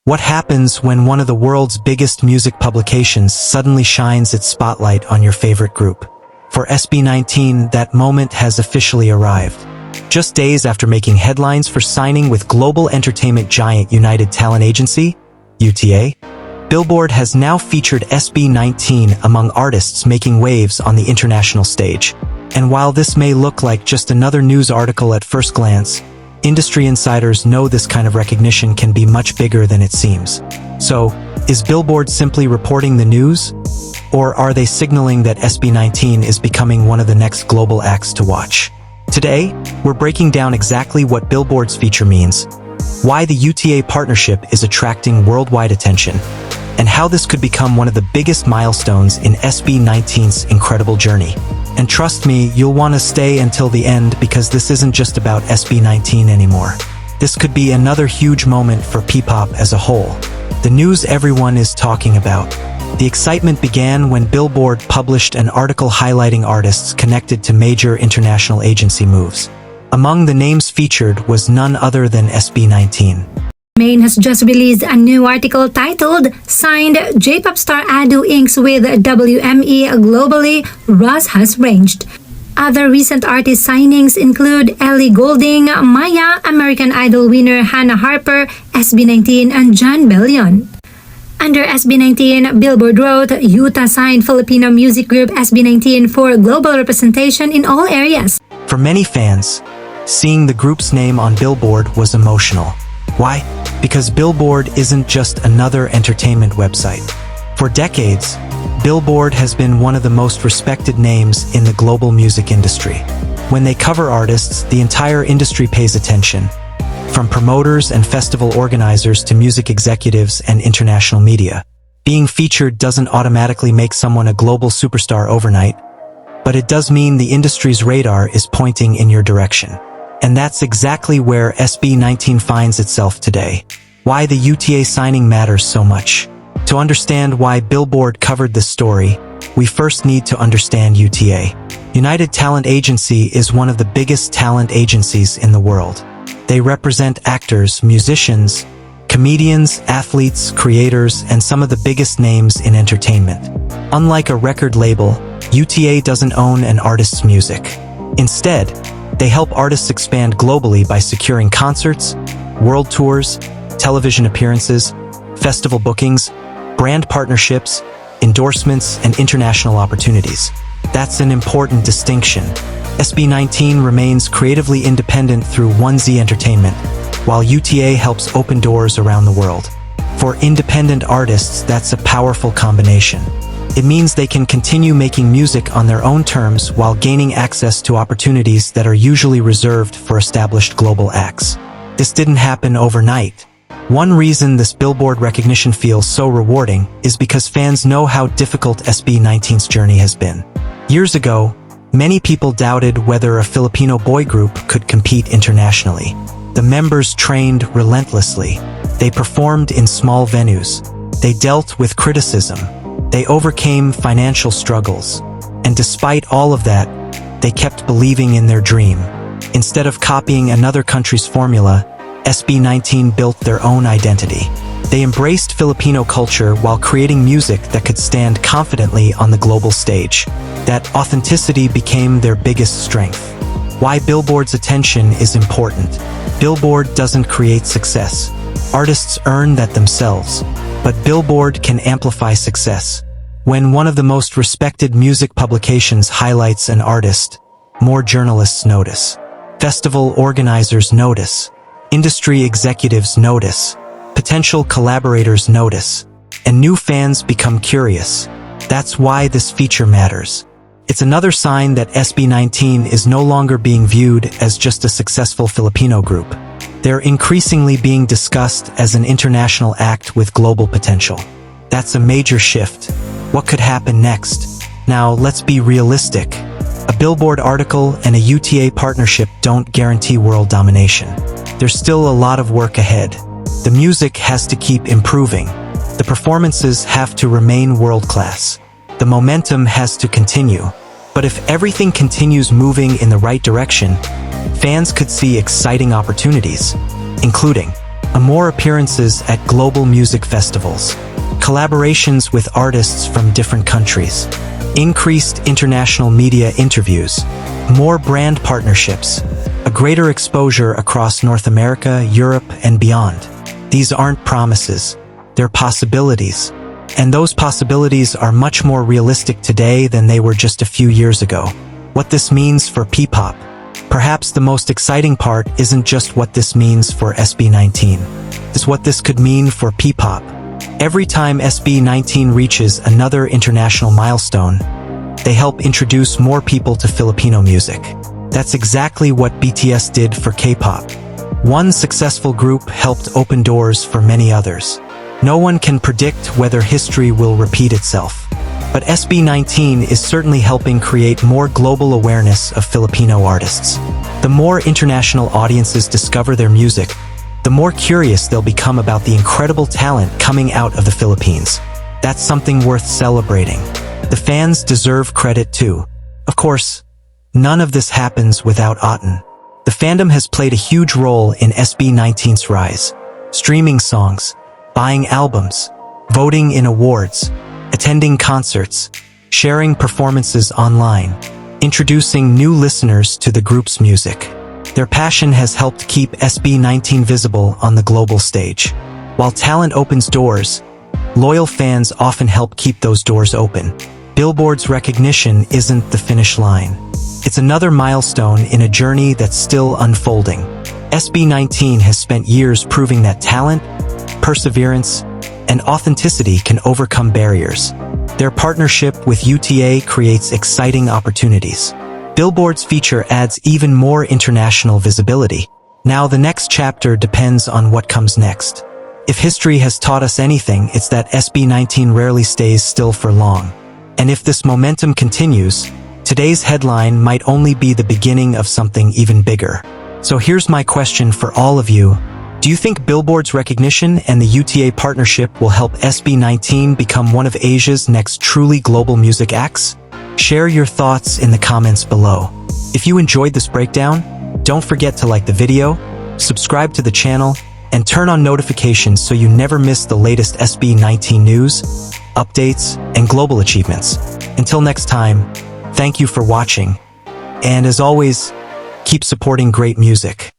What happens when one of the world's biggest music publications suddenly shines its spotlight on your favorite group? For SB19, that moment has officially arrived. Just days after making headlines for signing with global entertainment giant United Talent Agency, UTA, Billboard has now featured SB19 among artists making waves on the international stage. And while this may look like just another news article at first glance, industry insiders know this kind of recognition can be much bigger than it seems. So, is Billboard simply reporting the news? Or are they signaling that SB19 is becoming one of the next global acts to watch? Today, we're breaking down exactly what Billboard's feature means, why the UTA partnership is attracting worldwide attention, and how this could become one of the biggest milestones in SB19's incredible journey. And trust me, you'll want to stay until the end because this isn't just about SB19 anymore. This could be another huge moment for Ppop as a whole. The news everyone is talking about. The excitement began when Billboard published an article highlighting artists connected to major international agency moves. Among the names featured was none other than SB19. Main has just released a new article titled "Signed J-Pop Star Adu Inks with WME Globally, Ross has ranged." Other recent artist signings include Ellie Goulding, Maya, American Idol winner Hannah Harper, SB19, and John Bellion. Under SB19, Billboard wrote, "Utah signed Filipino music group SB19 for global representation in all areas." For many fans, seeing the group's name on Billboard was emotional. Why? Because Billboard isn't just another entertainment website. For decades, Billboard has been one of the most respected names in the global music industry. When they cover artists, the entire industry pays attention, from promoters and festival organizers to music executives and international media. Being featured doesn't automatically make someone a global superstar overnight, but it does mean the industry's radar is pointing in your direction. And that's exactly where SB19 finds itself today. Why the UTA signing matters so much. To understand why Billboard covered this story, we first need to understand UTA. United Talent Agency is one of the biggest talent agencies in the world. They represent actors, musicians, comedians, athletes, creators, and some of the biggest names in entertainment. Unlike a record label, UTA doesn't own an artist's music. Instead, they help artists expand globally by securing concerts, world tours, television appearances, festival bookings, brand partnerships, endorsements, and international opportunities. That's an important distinction. SB19 remains creatively independent through 1Z Entertainment, while UTA helps open doors around the world. For independent artists, that's a powerful combination. It means they can continue making music on their own terms while gaining access to opportunities that are usually reserved for established global acts. This didn't happen overnight. One reason this Billboard recognition feels so rewarding is because fans know how difficult SB19's journey has been. Years ago, many people doubted whether a Filipino boy group could compete internationally. The members trained relentlessly. They performed in small venues. They dealt with criticism. They overcame financial struggles. And despite all of that, they kept believing in their dream. Instead of copying another country's formula, SB19 built their own identity. They embraced Filipino culture while creating music that could stand confidently on the global stage. That authenticity became their biggest strength. Why Billboard's attention is important. Billboard doesn't create success. Artists earn that themselves. But Billboard can amplify success. When one of the most respected music publications highlights an artist, more journalists notice. Festival organizers notice. Industry executives notice. Potential collaborators notice. And new fans become curious. That's why this feature matters. It's another sign that SB19 is no longer being viewed as just a successful Filipino group. They're increasingly being discussed as an international act with global potential. That's a major shift. What could happen next? Now, let's be realistic. A Billboard article and a UTA partnership don't guarantee world domination. There's still a lot of work ahead. The music has to keep improving. The performances have to remain world-class. The momentum has to continue. But if everything continues moving in the right direction, fans could see exciting opportunities, including more appearances at global music festivals, collaborations with artists from different countries, increased international media interviews, more brand partnerships, a greater exposure across North America, Europe, and beyond. These aren't promises, they're possibilities. And those possibilities are much more realistic today than they were just a few years ago. What this means for Ppop. Perhaps the most exciting part isn't just what this means for SB19. It's what this could mean for Ppop. Every time SB19 reaches another international milestone, they help introduce more people to Filipino music. That's exactly what BTS did for K-pop. One successful group helped open doors for many others. No one can predict whether history will repeat itself. But SB19 is certainly helping create more global awareness of Filipino artists. The more international audiences discover their music, the more curious they'll become about the incredible talent coming out of the Philippines. That's something worth celebrating. The fans deserve credit too. Of course, none of this happens without Aten. The fandom has played a huge role in SB19's rise. Streaming songs, buying albums, voting in awards, attending concerts, sharing performances online, introducing new listeners to the group's music. Their passion has helped keep SB19 visible on the global stage. While talent opens doors, loyal fans often help keep those doors open. Billboard's recognition isn't the finish line. It's another milestone in a journey that's still unfolding. SB19 has spent years proving that talent, perseverance, and authenticity can overcome barriers. Their partnership with UTA creates exciting opportunities. Billboard's feature adds even more international visibility. Now the next chapter depends on what comes next. If history has taught us anything, it's that SB19 rarely stays still for long. And if this momentum continues, today's headline might only be the beginning of something even bigger. So here's my question for all of you. Do you think Billboard's recognition and the UTA partnership will help SB19 become one of Asia's next truly global music acts? Share your thoughts in the comments below. If you enjoyed this breakdown, don't forget to like the video, subscribe to the channel, and turn on notifications so you never miss the latest SB19 news, updates, and global achievements. Until next time, thank you for watching. And as always, keep supporting great music.